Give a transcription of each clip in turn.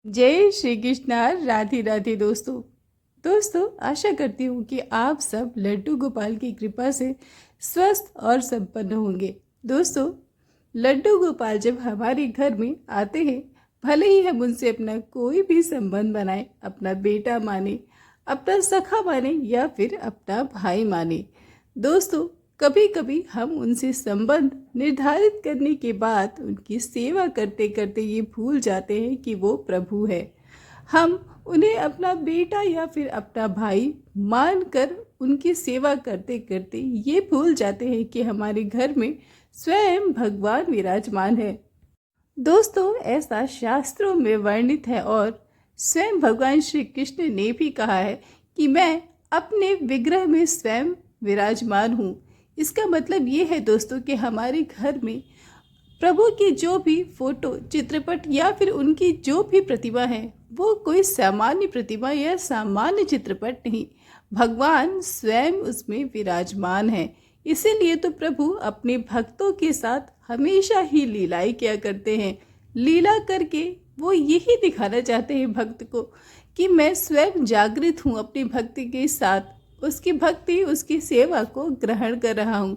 जय श्री कृष्णा। राधे राधे दोस्तों आशा करती हूँ कि आप सब लड्डू गोपाल की कृपा से स्वस्थ और संपन्न होंगे। दोस्तों, लड्डू गोपाल जब हमारे घर में आते हैं, भले ही हम उनसे अपना कोई भी संबंध बनाए, अपना बेटा माने, अपना सखा माने या फिर अपना भाई माने, दोस्तों कभी कभी हम उनसे संबंध निर्धारित करने के बाद उनकी सेवा करते करते ये भूल जाते हैं कि वो प्रभु है। हम उन्हें अपना बेटा या फिर अपना भाई मानकर उनकी सेवा करते करते ये भूल जाते हैं कि हमारे घर में स्वयं भगवान विराजमान है। दोस्तों, ऐसा शास्त्रों में वर्णित है और स्वयं भगवान श्री कृष्ण ने भी कहा है कि मैं अपने विग्रह में स्वयं विराजमान हूँ। इसका मतलब ये है दोस्तों कि हमारे घर में प्रभु की जो भी फोटो, चित्रपट या फिर उनकी जो भी प्रतिमा है, वो कोई सामान्य प्रतिमा या सामान्य चित्रपट नहीं, भगवान स्वयं उसमें विराजमान है। इसीलिए तो प्रभु अपने भक्तों के साथ हमेशा ही लीलाएं किया करते हैं। लीला करके वो यही दिखाना चाहते हैं भक्त को कि मैं स्वयं जागृत हूँ, अपनी भक्ति के साथ उसकी भक्ति, उसकी सेवा को ग्रहण कर रहा हूँ।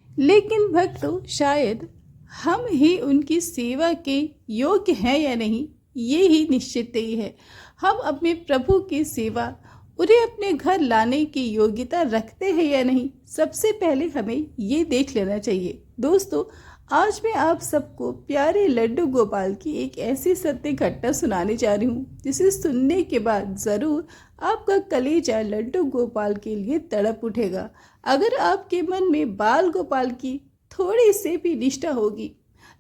लेकिन भक्तों, शायद हम ही उनकी सेवा के योग्य हैं या नहीं, ये ही निश्चित नहीं है। हम अपने प्रभु की सेवा, उन्हें अपने घर लाने की योग्यता रखते हैं या नहीं, सबसे पहले हमें ये देख लेना चाहिए। दोस्तों, आज मैं आप सबको प्यारे लड्डू गोपाल की एक ऐसी सत्य घटना सुनाने जा रही हूँ जिसे सुनने के बाद ज़रूर आपका कलेजा लड्डू गोपाल के लिए तड़प उठेगा। अगर आपके मन में बाल गोपाल की थोड़ी सी भी निष्ठा होगी,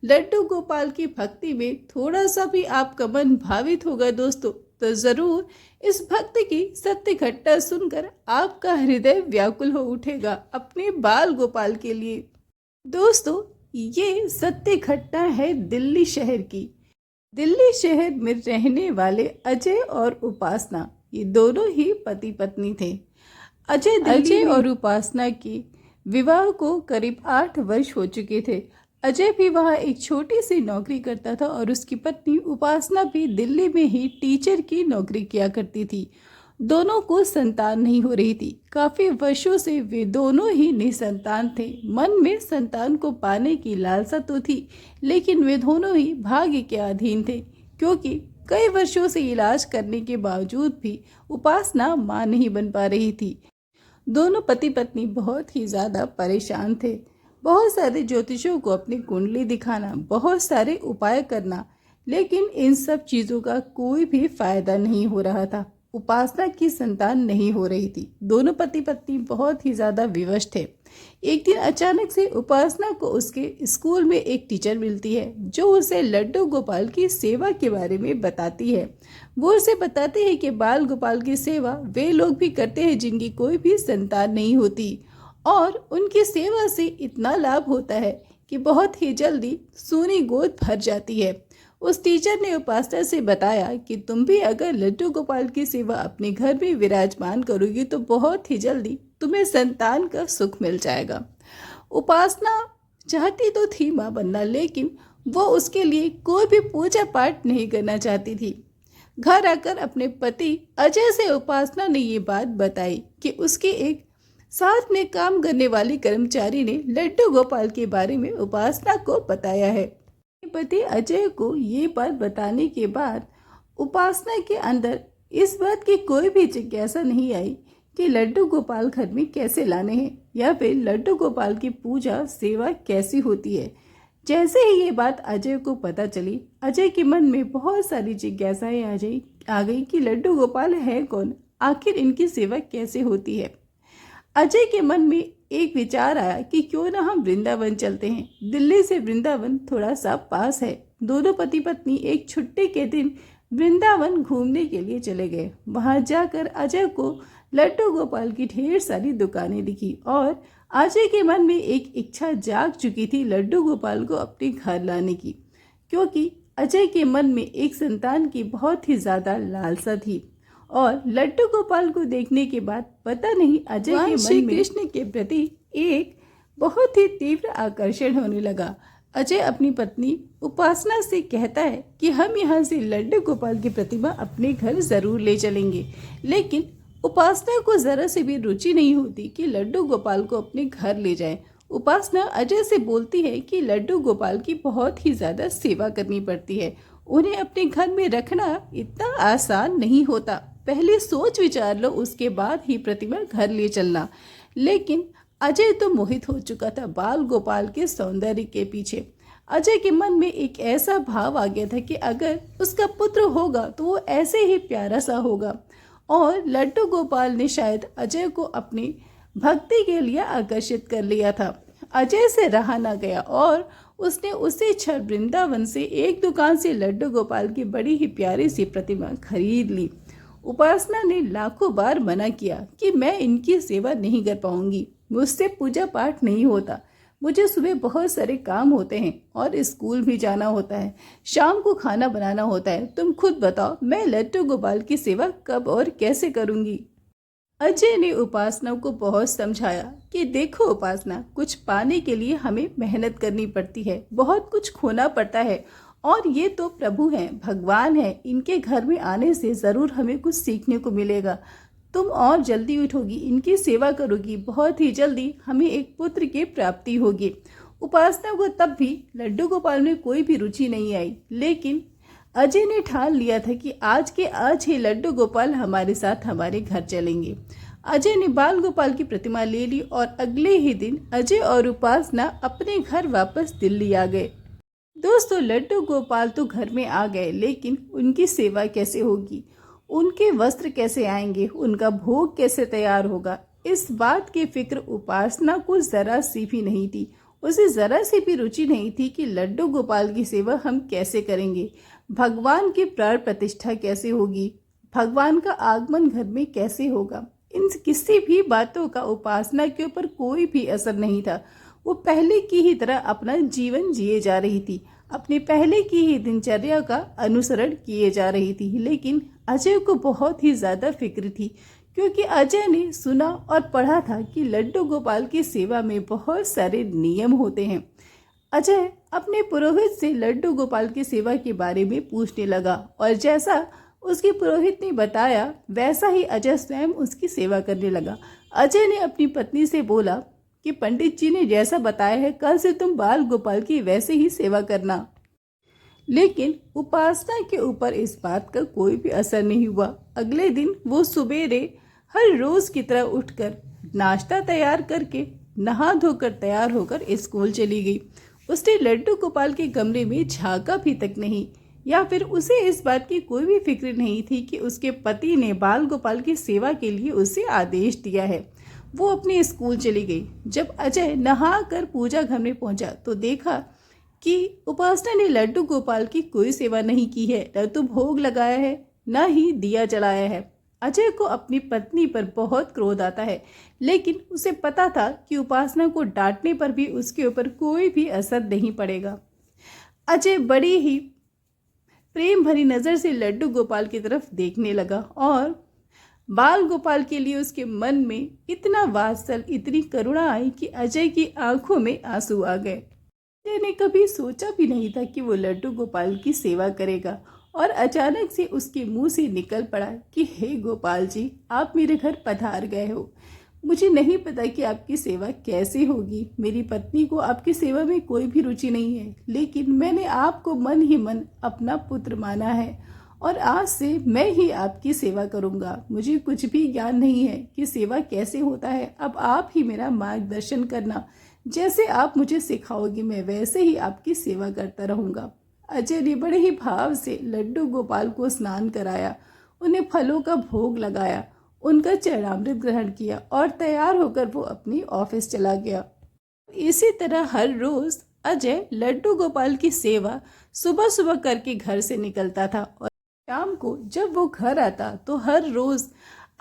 लड्डू गोपाल की भक्ति में थोड़ा सा भी आपका मन भावित होगा दोस्तों, तो ज़रूर इस भक्त की सत्य घटना सुनकर आपका हृदय व्याकुल हो उठेगा अपने बाल गोपाल के लिए। दोस्तों, ये सत्य घटना है दिल्ली शहर की। दिल्ली शहर में रहने वाले अजय और उपासना, ये दोनों ही पति पत्नी थे। अजय और उपासना की विवाह को करीब 8 वर्ष हो चुके थे। अजय भी वहाँ एक छोटी सी नौकरी करता था और उसकी पत्नी उपासना भी दिल्ली में ही टीचर की नौकरी किया करती थी। दोनों को संतान नहीं हो रही थी। काफ़ी वर्षों से वे दोनों ही निसंतान थे। मन में संतान को पाने की लालसा तो थी, लेकिन वे दोनों ही भाग्य के अधीन थे, क्योंकि कई वर्षों से इलाज करने के बावजूद भी उपासना मां नहीं बन पा रही थी। दोनों पति पत्नी बहुत ही ज़्यादा परेशान थे। बहुत सारे ज्योतिषों को अपनी कुंडली दिखाना, बहुत सारे उपाय करना, लेकिन इन सब चीज़ों का कोई भी फायदा नहीं हो रहा था। उपासना की संतान नहीं हो रही थी। दोनों पति पत्नी बहुत ही ज़्यादा विवश थे। एक दिन अचानक से उपासना को उसके स्कूल में एक टीचर मिलती है जो उसे लड्डू गोपाल की सेवा के बारे में बताती है। वो उसे बताते हैं कि बाल गोपाल की सेवा वे लोग भी करते हैं जिनकी कोई भी संतान नहीं होती, और उनकी सेवा से इतना लाभ होता है कि बहुत ही जल्दी सूनी गोद भर जाती है। उस टीचर ने उपासना से बताया कि तुम भी अगर लड्डू गोपाल की सेवा अपने घर में विराजमान करोगी तो बहुत ही जल्दी तुम्हें संतान का सुख मिल जाएगा। उपासना चाहती तो थी माँ बनना, लेकिन वो उसके लिए कोई भी पूजा पाठ नहीं करना चाहती थी। घर आकर अपने पति अजय से उपासना ने ये बात बताई कि उसके एक साथ में काम करने वाली कर्मचारी ने लड्डू गोपाल के बारे में उपासना को बताया है। पति अजय को ये बात बताने के बाद उपासना के अंदर इस बात की कोई भी जिज्ञासा नहीं आई कि लड्डू गोपाल घर में कैसे लाने हैं या फिर लड्डू गोपाल की पूजा सेवा कैसी होती है। जैसे ही ये बात अजय को पता चली, अजय के मन में बहुत सारी जिज्ञासाएं आ गई कि लड्डू गोपाल है कौन, आखिर इनकी सेवा कैसे होती है। अजय के मन में एक विचार आया कि क्यों ना हम वृंदावन चलते हैं। दिल्ली से वृंदावन थोड़ा सा पास है। दोनों पति पत्नी एक छुट्टी के दिन वृंदावन घूमने के लिए चले गए। वहां जाकर अजय को लड्डू गोपाल की ढेर सारी दुकानें दिखी और अजय के मन में एक इच्छा जाग चुकी थी लड्डू गोपाल को अपने घर लाने की, क्योंकि अजय के मन में एक संतान की बहुत ही ज़्यादा लालसा थी। और लड्डू गोपाल को देखने के बाद पता नहीं अजय के मन में कृष्ण के प्रति एक बहुत ही तीव्र आकर्षण होने लगा। अजय अपनी पत्नी उपासना से कहता है कि हम यहाँ से लड्डू गोपाल की प्रतिमा अपने घर ज़रूर ले चलेंगे, लेकिन उपासना को ज़रा से भी रुचि नहीं होती कि लड्डू गोपाल को अपने घर ले जाएं। उपासना अजय से बोलती है कि लड्डू गोपाल की बहुत ही ज़्यादा सेवा करनी पड़ती है, उन्हें अपने घर में रखना इतना आसान नहीं होता। पहले सोच विचार लो, उसके बाद ही प्रतिमा घर ले चलना। लेकिन अजय तो मोहित हो चुका था बाल गोपाल के सौंदर्य के पीछे। अजय के मन में एक ऐसा भाव आ गया था कि अगर उसका पुत्र होगा तो वो ऐसे ही प्यारा सा होगा। और लड्डू गोपाल ने शायद अजय को अपनी भक्ति के लिए आकर्षित कर लिया था। अजय से रहा ना गया और उसने उसी क्षण वृंदावन से एक दुकान से लड्डू गोपाल की बड़ी ही प्यारी सी प्रतिमा खरीद ली। उपासना ने लाखों बार मना किया कि मैं इनकी सेवा नहीं कर पाऊंगी, मुझसे पूजा पाठ नहीं होता, मुझे सुबह बहुत सारे काम होते हैं और स्कूल भी जाना होता है, शाम को खाना बनाना होता है। तुम खुद बताओ मैं लड्डू गोपाल की सेवा कब और कैसे करूंगी। अजय ने उपासना को बहुत समझाया कि देखो उपासना, कुछ पाने के लिए हमें मेहनत करनी पड़ती है, बहुत कुछ खोना पड़ता है, और ये तो प्रभु हैं, भगवान हैं, इनके घर में आने से ज़रूर हमें कुछ सीखने को मिलेगा। तुम और जल्दी उठोगी, इनकी सेवा करोगी, बहुत ही जल्दी हमें एक पुत्र की प्राप्ति होगी। उपासना को तब भी लड्डू गोपाल में कोई भी रुचि नहीं आई, लेकिन अजय ने ठान लिया था कि आज के आज ही लड्डू गोपाल हमारे साथ हमारे घर चलेंगे। अजय ने बाल गोपाल की प्रतिमा ले ली और अगले ही दिन अजय और उपासना अपने घर वापस दिल्ली आ गए। दोस्तों, लड्डू गोपाल तो घर में आ गए, लेकिन उनकी सेवा कैसे होगी, उनके वस्त्र कैसे आएंगे, उनका भोग कैसे तैयार होगा, इस बात की फिक्र उपासना को जरा सी भी नहीं थी। उसे जरा सी भी रुचि नहीं थी कि लड्डू गोपाल की सेवा हम कैसे करेंगे, भगवान की प्राण प्रतिष्ठा कैसे होगी, भगवान का आगमन घर में कैसे होगा। इन किसी भी बातों का उपासना के ऊपर कोई भी असर नहीं था। वो पहले की ही तरह अपना जीवन जिए जा रही थी, अपने पहले की ही दिनचर्या का अनुसरण किए जा रही थी। लेकिन अजय को बहुत ही ज़्यादा फिक्र थी, क्योंकि अजय ने सुना और पढ़ा था कि लड्डू गोपाल की सेवा में बहुत सारे नियम होते हैं। अजय अपने पुरोहित से लड्डू गोपाल की सेवा के बारे में पूछने लगा और जैसा उसके पुरोहित ने बताया वैसा ही अजय स्वयं उसकी सेवा करने लगा। अजय ने अपनी पत्नी से बोला कि पंडित जी ने जैसा बताया है, कल से तुम बाल गोपाल की वैसे ही सेवा करना। लेकिन उपासना के ऊपर इस बात का कोई भी असर नहीं हुआ। अगले दिन वो सुबेरे हर रोज की तरह उठकर नाश्ता तैयार करके नहा धोकर तैयार होकर स्कूल चली गई। उसने लड्डू गोपाल के कमरे में झांका भी तक नहीं, या फिर उसे इस बात की कोई भी फिक्र नहीं थी कि उसके पति ने बाल गोपाल की सेवा के लिए उसे आदेश दिया है। वो अपने स्कूल चली गई। जब अजय नहा कर पूजा घर में पहुंचा तो देखा कि उपासना ने लड्डू गोपाल की कोई सेवा नहीं की है, न तो भोग लगाया है, न ही दिया जलाया है। अजय को अपनी पत्नी पर बहुत क्रोध आता है, लेकिन उसे पता था कि उपासना को डांटने पर भी उसके ऊपर कोई भी असर नहीं पड़ेगा। अजय बड़ी ही प्रेम भरी नज़र से लड्डू गोपाल की तरफ देखने लगा और बाल गोपाल के लिए उसके मन में इतना वात्सल, इतनी करुणा आई कि अजय की आंखों में आंसू आ गए। अजय ने कभी सोचा भी नहीं था कि वो लड्डू गोपाल की सेवा करेगा, और अचानक से उसके मुंह से निकल पड़ा कि हे गोपाल जी, आप मेरे घर पधार गए हो। मुझे नहीं पता कि आपकी सेवा कैसे होगी। मेरी पत्नी को आपकी सेवा में कोई भी रुचि नहीं है, लेकिन मैंने आपको मन ही मन अपना पुत्र माना है और आज से मैं ही आपकी सेवा करूंगा। मुझे कुछ भी ज्ञान नहीं है कि सेवा कैसे होता है। अब आप ही मेरा मार्गदर्शन करना, जैसे आप मुझे सिखाओगे मैं वैसे ही आपकी सेवा करता रहूंगा। अजय ने बड़े ही भाव से लड्डू गोपाल को स्नान कराया, उन्हें फलों का भोग लगाया, उनका चरणामृत ग्रहण किया और तैयार होकर वो अपनी ऑफिस चला गया। इसी तरह हर रोज अजय लड्डू गोपाल की सेवा सुबह सुबह करके घर से निकलता था और शाम को जब वो घर आता तो हर रोज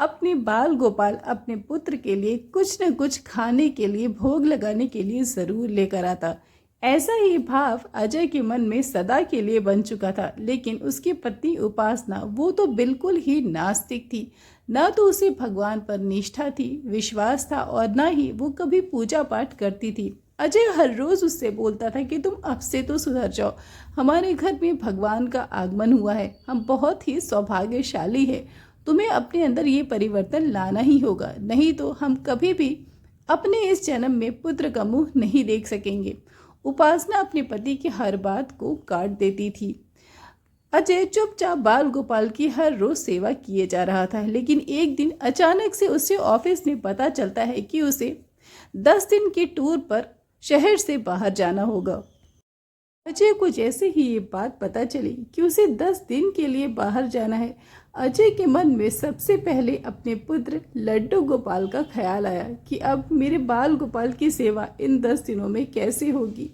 अपने बाल गोपाल अपने पुत्र के लिए कुछ न कुछ खाने के लिए, भोग लगाने के लिए जरूर लेकर आता। ऐसा ही भाव अजय के मन में सदा के लिए बन चुका था। लेकिन उसकी पत्नी उपासना, वो तो बिल्कुल ही नास्तिक थी। न तो उसे भगवान पर निष्ठा थी, विश्वास था, और न ही वो कभी पूजा पाठ करती थी। अजय हर रोज उससे बोलता था कि तुम अब से तो सुधर जाओ, हमारे घर में भगवान का आगमन हुआ है, हम बहुत ही सौभाग्यशाली है, तुम्हें अपने अंदर ये परिवर्तन लाना ही होगा, नहीं तो हम कभी भी अपने इस जन्म में पुत्र का मुंह नहीं देख सकेंगे। उपासना अपने पति की हर बात को काट देती थी। अजय चुपचाप बाल गोपाल की हर रोज सेवा किए जा रहा था, लेकिन एक दिन अचानक से उससे ऑफिस में पता चलता है कि उसे 10 दिन के टूर पर शहर से बाहर जाना होगा। अजय को जैसे ही ये बात पता चली कि उसे 10 दिन के लिए बाहर जाना है, अजय के मन में सबसे पहले अपने पुत्र लड्डू गोपाल का ख्याल आया कि अब मेरे बाल गोपाल की सेवा इन 10 दिनों में कैसे होगी।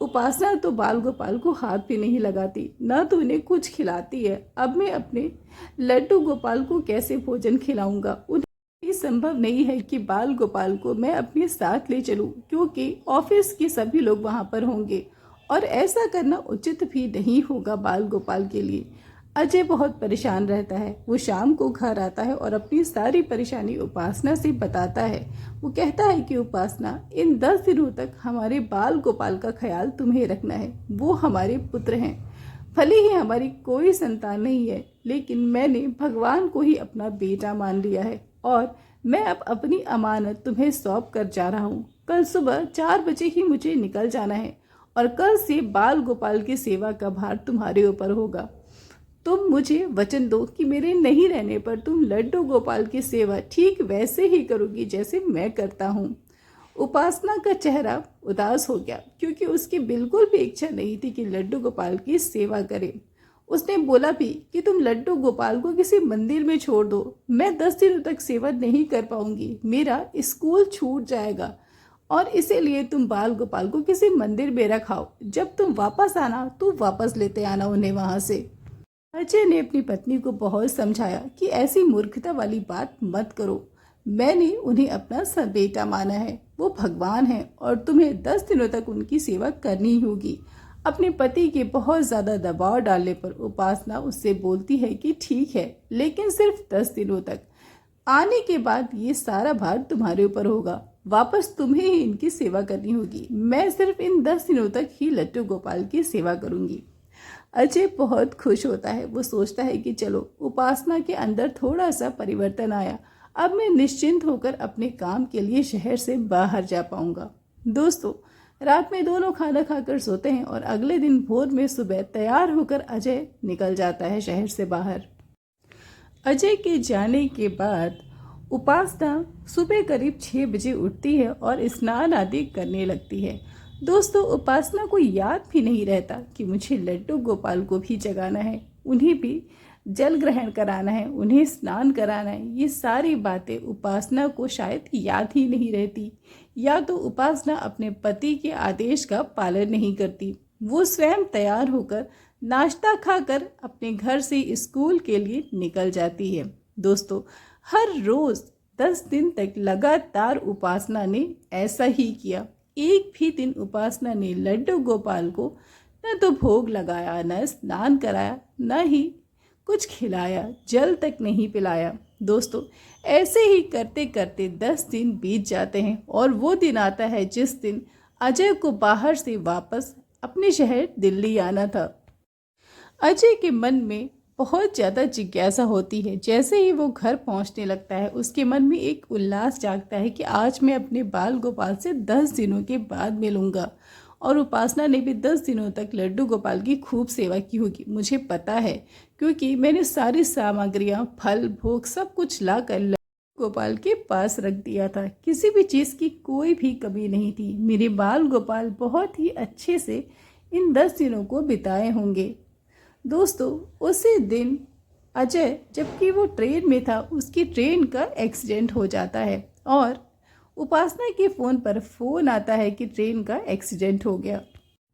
उपासना तो बाल गोपाल को हाथ भी नहीं लगाती, न तो उन्हें कुछ खिलाती है। अब मैं अपने लड्डू गोपाल को कैसे भोजन खिलाऊंगा? उन्हें संभव नहीं है कि बाल गोपाल को मैं अपने साथ ले चलूं, क्योंकि ऑफिस के सभी लोग वहां पर होंगे और ऐसा करना उचित भी नहीं होगा बाल गोपाल के लिए। अजय बहुत परेशान रहता है। वो शाम को घर आता है और अपनी सारी परेशानी उपासना से बताता है। वो कहता है कि उपासना, इन 10 दिनों तक हमारे बाल गोपाल का ख्याल तुम्हें रखना है। वो हमारे पुत्र हैं। भले ही हमारी कोई संतान नहीं है, लेकिन मैंने भगवान को ही अपना बेटा मान लिया है और मैं अब अपनी अमानत तुम्हें सौंप कर जा रहा हूँ। कल सुबह 4 बजे ही मुझे निकल जाना है और कल से बाल गोपाल की सेवा का भार तुम्हारे ऊपर होगा। तुम मुझे वचन दो कि मेरे नहीं रहने पर तुम लड्डू गोपाल की सेवा ठीक वैसे ही करोगी जैसे मैं करता हूँ। उपासना का चेहरा उदास हो गया, क्योंकि उसकी बिल्कुल भी इच्छा नहीं थी कि लड्डू गोपाल की सेवा करे। उसने बोला भी कि तुम लड्डू गोपाल को किसी मंदिर में छोड़ दो, मैं 10 दिनों तक सेवा नहीं कर पाऊंगी, मेरा स्कूल छूट जाएगा और इसीलिए तुम बाल गोपाल को किसी मंदिर में रखाओ। जब तुम वापस आना तो वापस लेते आना उन्हें वहां से। अजय ने अपनी पत्नी को बहुत समझाया कि ऐसी मूर्खता वाली बात मत करो। मैंने उन्हें अपना सब बेटा माना है, वो भगवान है और तुम्हें 10 दिनों तक उनकी सेवा करनी होगी। अपने पति के बहुत ज़्यादा दबाव डालने पर उपासना उससे बोलती है कि ठीक है, लेकिन सिर्फ 10 दिनों तक। आने के बाद ये सारा भार तुम्हारे ऊपर होगा, वापस तुम्हें ही इनकी सेवा करनी होगी। मैं सिर्फ इन 10 दिनों तक ही लड्डू गोपाल की सेवा करूंगी। अजय बहुत खुश होता है। वो सोचता है कि चलो, उपासना के अंदर थोड़ा सा परिवर्तन आया, अब मैं निश्चिंत होकर अपने काम के लिए शहर से बाहर जा पाऊंगा। दोस्तों, रात में दोनों खाना खाकर सोते हैं और अगले दिन भोर में सुबह तैयार होकर अजय निकल जाता है शहर से बाहर। अजय के जाने के बाद उपासना सुबह करीब 6 बजे उठती है और स्नान आदि करने लगती है। दोस्तों, उपासना को याद भी नहीं रहता कि मुझे लड्डू गोपाल को भी जगाना है, उन्हें भी जल ग्रहण कराना है, उन्हें स्नान कराना है। ये सारी बातें उपासना को शायद याद ही नहीं रहती, या तो उपासना अपने पति के आदेश का पालन नहीं करती। वो स्वयं तैयार होकर नाश्ता खाकर अपने घर से स्कूल के लिए निकल जाती है। दोस्तों, हर रोज 10 दिन तक लगातार उपासना ने ऐसा ही किया। एक भी दिन उपासना ने लड्डू गोपाल को न तो भोग लगाया, न स्नान कराया, न ही कुछ खिलाया, जल तक नहीं पिलाया। दोस्तों, ऐसे ही करते करते 10 दिन बीत जाते हैं और वो दिन आता है जिस दिन अजय को बाहर से वापस अपने शहर दिल्ली आना था। अजय के मन में बहुत ज़्यादा जिज्ञासा होती है। जैसे ही वो घर पहुंचने लगता है, उसके मन में एक उल्लास जागता है कि आज मैं अपने बाल गोपाल से 10 दिनों के बाद मिलूंगा। और उपासना ने भी 10 दिनों तक लड्डू गोपाल की खूब सेवा की होगी, मुझे पता है, क्योंकि मैंने सारी सामग्रियां, फल, भोग सब कुछ ला कर लड्डू गोपाल के पास रख दिया था। किसी भी चीज़ की कोई भी कमी नहीं थी। मेरे बाल गोपाल बहुत ही अच्छे से इन 10 दिनों को बिताए होंगे। दोस्तों, उसी दिन अजय, जबकि वो ट्रेन में था, उसकी ट्रेन का एक्सीडेंट हो जाता है और उपासना के फ़ोन पर फ़ोन आता है कि ट्रेन का एक्सीडेंट हो गया।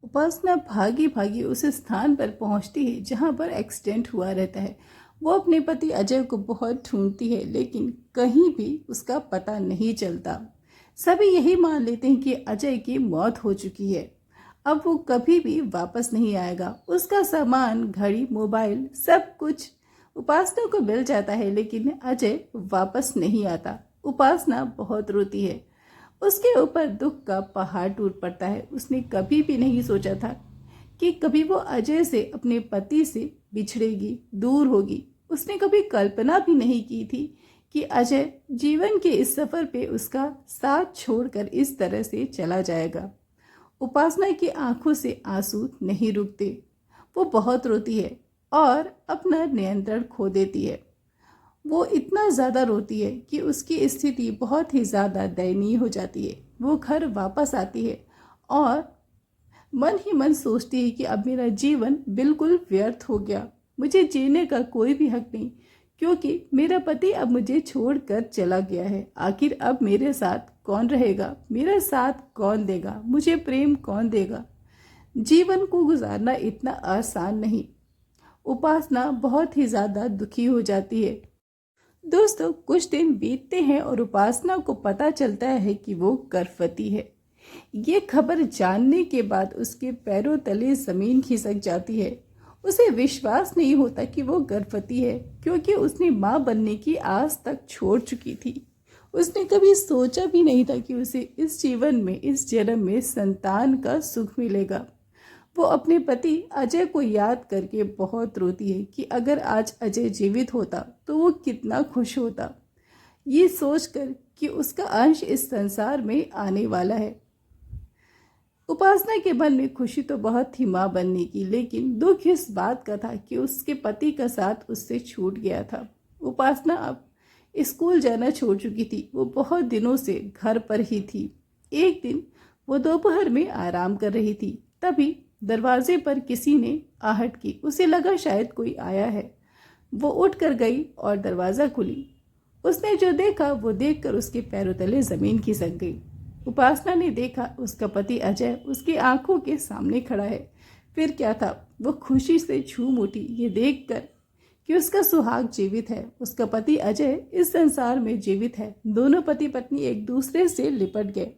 उपासना भागी भागी उस स्थान पर पहुंचती है जहां पर एक्सीडेंट हुआ रहता है। वो अपने पति अजय को बहुत ढूंढती है, लेकिन कहीं भी उसका पता नहीं चलता। सभी यही मान लेते हैं कि अजय की मौत हो चुकी है, अब वो कभी भी वापस नहीं आएगा। उसका सामान, घड़ी, मोबाइल सब कुछ उपासना को मिल जाता है, लेकिन अजय वापस नहीं आता। उपासना बहुत रोती है। उसके ऊपर दुख का पहाड़ टूट पड़ता है। उसने कभी भी नहीं सोचा था कि कभी वो अजय से, अपने पति से बिछड़ेगी, दूर होगी। उसने कभी कल्पना भी नहीं की थी कि अजय जीवन के इस सफर पे उसका साथ छोड़कर इस तरह से चला जाएगा। उपासना की आंखों से आंसू नहीं रुकते। वो बहुत रोती है और अपना नियंत्रण खो देती है। वो इतना ज़्यादा रोती है कि उसकी स्थिति बहुत ही ज़्यादा दयनीय हो जाती है। वो घर वापस आती है और मन ही मन सोचती है कि अब मेरा जीवन बिल्कुल व्यर्थ हो गया, मुझे जीने का कोई भी हक नहीं, क्योंकि मेरा पति अब मुझे छोड़कर चला गया है। आखिर अब मेरे साथ कौन रहेगा, मेरा साथ कौन देगा, मुझे प्रेम कौन देगा। जीवन को गुजारना इतना आसान नहीं। उपासना बहुत ही ज़्यादा दुखी हो जाती है। दोस्तों, कुछ दिन बीतते हैं और उपासना को पता चलता है कि वो गर्भवती है। ये खबर जानने के बाद उसके पैरों तले जमीन खिसक जाती है। उसे विश्वास नहीं होता कि वो गर्भवती है, क्योंकि उसने माँ बनने की आस तक छोड़ चुकी थी। उसने कभी सोचा भी नहीं था कि उसे इस जीवन में, इस जन्म में संतान का सुख मिलेगा। वो अपने पति अजय को याद करके बहुत रोती है कि अगर आज अजय जीवित होता तो वो कितना खुश होता, ये सोचकर कि उसका अंश इस संसार में आने वाला है। उपासना के मन में खुशी तो बहुत थी माँ बनने की, लेकिन दुख इस बात का था कि उसके पति का साथ उससे छूट गया था। उपासना अब स्कूल जाना छोड़ चुकी थी। वो बहुत दिनों से घर पर ही थी। एक दिन वो दोपहर में आराम कर रही थी, तभी दरवाजे पर किसी ने आहट की। उसे लगा शायद कोई आया है। वो उठ कर गई और दरवाज़ा खुली। उसने जो देखा वो देखकर उसके पैरों तले जमीन खिसक गई। उपासना ने देखा उसका पति अजय उसकी आंखों के सामने खड़ा है। फिर क्या था, वो खुशी से झूम उठी ये देखकर कि उसका सुहाग जीवित है, उसका पति अजय इस संसार में जीवित है। दोनों पति पत्नी एक दूसरे से लिपट गए।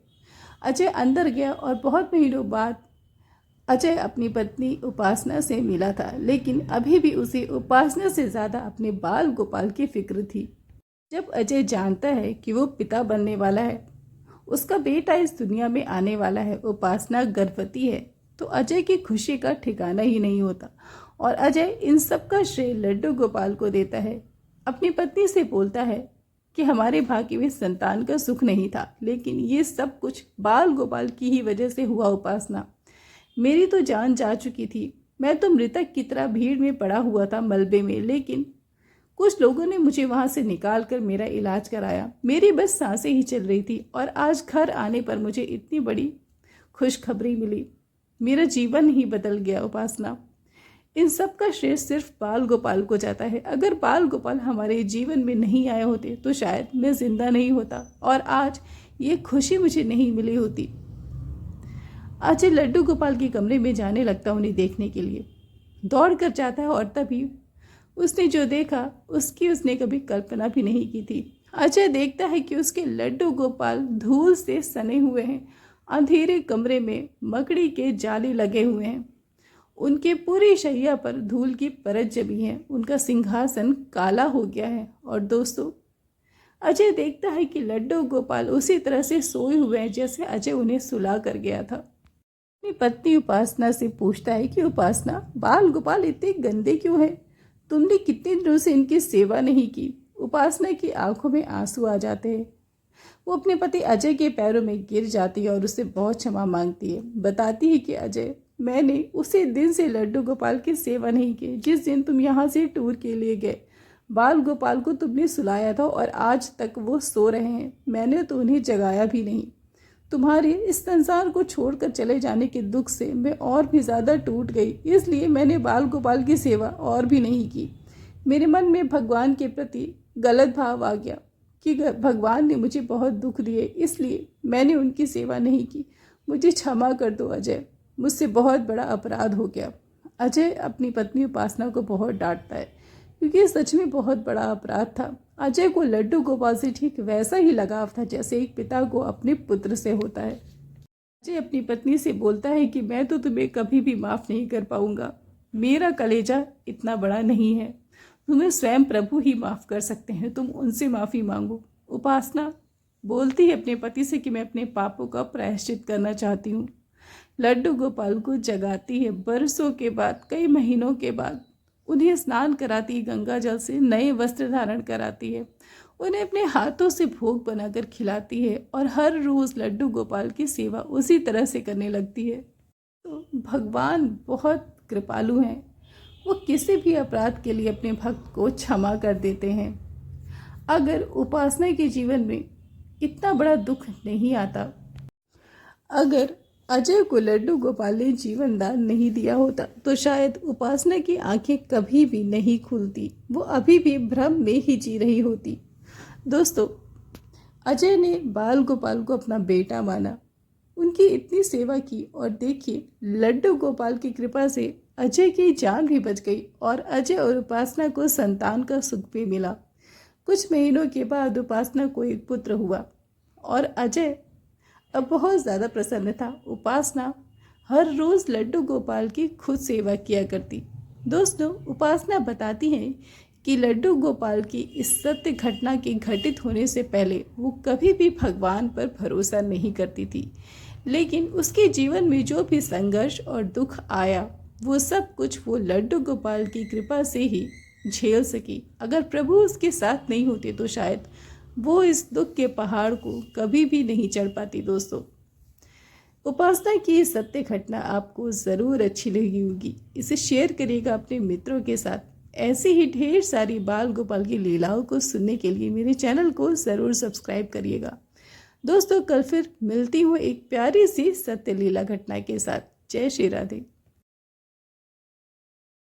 अजय अंदर गया और बहुत महीनों बाद अजय अपनी पत्नी उपासना से मिला था, लेकिन अभी भी उसे उपासना से ज़्यादा अपने बाल गोपाल की फिक्र थी। जब अजय जानता है कि वो पिता बनने वाला है, उसका बेटा इस दुनिया में आने वाला है, उपासना गर्भवती है, तो अजय की खुशी का ठिकाना ही नहीं होता। और अजय इन सब का श्रेय लड्डू गोपाल को देता है। अपनी पत्नी से बोलता है कि हमारे भाग्य में संतान का सुख नहीं था, लेकिन ये सब कुछ बाल गोपाल की ही वजह से हुआ। उपासना, मेरी तो जान जा चुकी थी। मैं तो मृतक की तरह भीड़ में पड़ा हुआ था, मलबे में, लेकिन कुछ लोगों ने मुझे वहां से निकाल कर मेरा इलाज कराया। मेरी बस सांसें ही चल रही थी और आज घर आने पर मुझे इतनी बड़ी खुशखबरी मिली। मेरा जीवन ही बदल गया। उपासना, इन सब का श्रेय सिर्फ बाल गोपाल को जाता है। अगर बाल गोपाल हमारे जीवन में नहीं आए होते तो शायद मैं जिंदा नहीं होता और आज ये खुशी मुझे नहीं मिली होती। अजय लड्डू गोपाल के कमरे में जाने लगता उन्हें देखने के लिए। दौड़ कर जाता है और तभी उसने जो देखा उसकी उसने कभी कल्पना भी नहीं की थी। अजय देखता है कि उसके लड्डू गोपाल धूल से सने हुए हैं। अंधेरे कमरे में मकड़ी के जाले लगे हुए हैं। उनके पूरी शैया पर धूल की परत जमी है। उनका सिंहासन काला हो गया है। और दोस्तों, अजय देखता है कि लड्डू गोपाल उसी तरह से सोए हुए हैं जैसे अजय उन्हें सुला कर गया था। अपनी पत्नी उपासना से पूछता है कि उपासना, बाल गोपाल इतने गंदे क्यों हैं? तुमने कितने दिनों से इनकी सेवा नहीं की। उपासना की आंखों में आंसू आ जाते हैं। वो अपने पति अजय के पैरों में गिर जाती है और उससे बहुत क्षमा मांगती है। बताती है कि अजय, मैंने उसी दिन से लड्डू गोपाल की सेवा नहीं की जिस दिन तुम यहाँ से टूर के लिए गए। बाल गोपाल को तुमने सुलाया था और आज तक वो सो रहे हैं। मैंने तो उन्हें जगाया भी नहीं। तुम्हारे इस संसार को छोड़कर चले जाने के दुख से मैं और भी ज़्यादा टूट गई, इसलिए मैंने बाल गोपाल की सेवा और भी नहीं की। मेरे मन में भगवान के प्रति गलत भाव आ गया कि भगवान ने मुझे बहुत दुख दिए, इसलिए मैंने उनकी सेवा नहीं की। मुझे क्षमा कर दो अजय, मुझसे बहुत बड़ा अपराध हो गया। अजय अपनी पत्नी उपासना को बहुत डांटता है क्योंकि ये सच में बहुत बड़ा अपराध था। अजय को लड्डू गोपाल से ठीक वैसा ही लगाव था जैसे एक पिता को अपने पुत्र से होता है। अजय अपनी पत्नी से बोलता है कि मैं तो तुम्हें कभी भी माफ़ नहीं कर पाऊंगा। मेरा कलेजा इतना बड़ा नहीं है, तुम्हें स्वयं प्रभु ही माफ़ कर सकते हैं, तुम उनसे माफ़ी मांगो। उपासना बोलती है अपने पति से कि मैं अपने पापों का प्रायश्चित करना चाहती हूँ। लड्डू गोपाल को जगाती है, बरसों के बाद, कई महीनों के बाद उन्हें स्नान कराती है, गंगा जल से नए वस्त्र धारण कराती है, उन्हें अपने हाथों से भोग बनाकर खिलाती है और हर रोज़ लड्डू गोपाल की सेवा उसी तरह से करने लगती है। तो भगवान बहुत कृपालु हैं, वो किसी भी अपराध के लिए अपने भक्त को क्षमा कर देते हैं। अगर उपासना के जीवन में इतना बड़ा दुख नहीं आता, अगर अजय को लड्डू गोपाल ने जीवन दान नहीं दिया होता तो शायद उपासना की आंखें कभी भी नहीं खुलती, वो अभी भी भ्रम में ही जी रही होती। दोस्तों, अजय ने बाल गोपाल को अपना बेटा माना, उनकी इतनी सेवा की और देखिए लड्डू गोपाल की कृपा से अजय की जान भी बच गई और अजय और उपासना को संतान का सुख भी मिला। कुछ महीनों के बाद उपासना को एक पुत्र हुआ और अजय अब बहुत ज़्यादा प्रसन्न था। उपासना हर रोज़ लड्डू गोपाल की खुद सेवा किया करती। दोस्तों, उपासना बताती हैं कि लड्डू गोपाल की इस सत्य घटना के घटित होने से पहले वो कभी भी भगवान पर भरोसा नहीं करती थी, लेकिन उसके जीवन में जो भी संघर्ष और दुख आया वो सब कुछ वो लड्डू गोपाल की कृपा से ही झेल सकी। अगर प्रभु उसके साथ नहीं होते तो शायद वो इस दुख के पहाड़ को कभी भी नहीं चढ़ पाती। दोस्तों, उपासना की सत्य घटना आपको ज़रूर अच्छी लगी होगी, इसे शेयर करिएगा अपने मित्रों के साथ। ऐसी ही ढेर सारी बाल गोपाल की लीलाओं को सुनने के लिए मेरे चैनल को ज़रूर सब्सक्राइब करिएगा। दोस्तों, कल फिर मिलती हूँ एक प्यारी सी सत्य लीला घटना के साथ। जय श्री राधे।